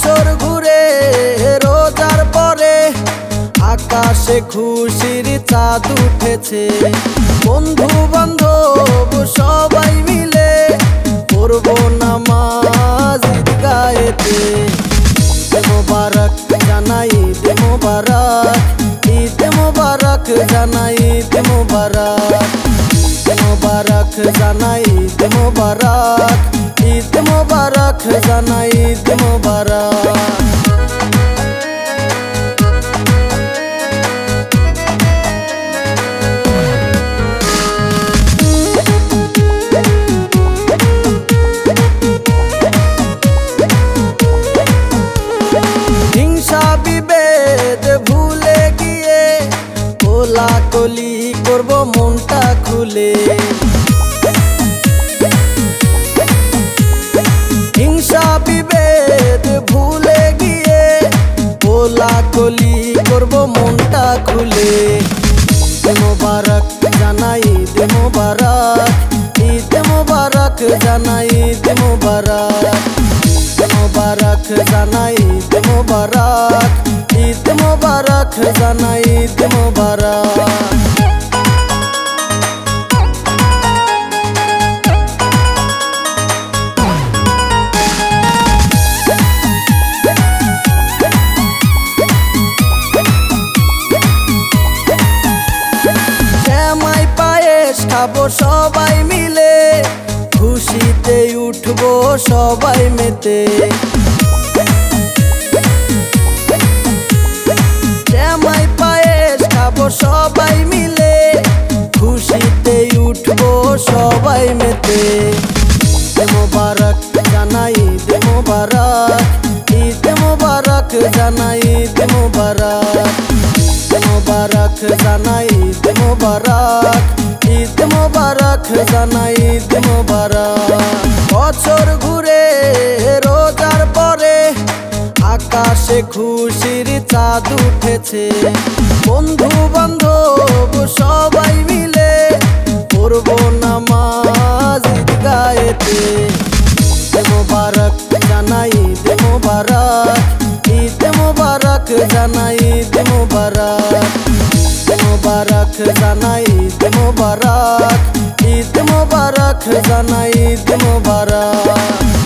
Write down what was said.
বছর ঘুরে রোজার পরে আকাশে খুশির চাঁদ উঠেছে। বন্ধু বান্ধব সবাই মিলে পড়ব নামাজ ঈদগাহেতে। ঈদ মোবারক জানাই, ঈদ মোবারক, ঈদ মোবারক জানাই, ঈদ মোবারক, ঈদ মোবারক জানাই, ঈদ মোবারক, ঈদ মোবারক জানাই, ঈদ মোবারক। হিংসা বিভেদ ভুলে গিয়ে কোলাকুলি করব মনটা খুলে। হিংসা বিভেদ ভুলে গিয়ে কোলাকুলি করব মনটা খুলে। ঈদ মোবারক জানাই, ঈদ মোবারক, ঈদ মোবারক জানাই, ঈদ মোবারক, ঈদ মোবারক জানাই, ঈদ মোবারক, ঈদ মোবারক জানাই, ঈদ মোবারক। শ্যামাই পায়েস খাবো সবাই মিলে, খুশিতে উঠবো সবাই মেতে। শ্যামাই পায়েস খাবো সবাই মিলে, খুশিতে উঠবো সবাই মেতে। ঈদ মোবারক জানাই, ঈদ মোবারক, ঈদ মোবারক জানাই, ঈদ মোবারক, ঈদ মোবারক জানাই, ঈদ মোবারক, ঈদ মোবারক জানাই, ঈদ মোবারক। বছর ঘুরে রোজার পরে আকাশে খুশির চাঁদ উঠেছে। বন্ধু বান্ধব সবাই মিলে পড়ব নামাজ ঈদগাহেতে। ঈদ মোবারক জানাই, ঈদ মোবারক, ঈদ মোবারক জানাই, ঈদ মোবারক, ঈদ মোবারক জানাই, ঈদ মোবারক, ঈদ মোবারক জানাই, ঈদ মোবারক।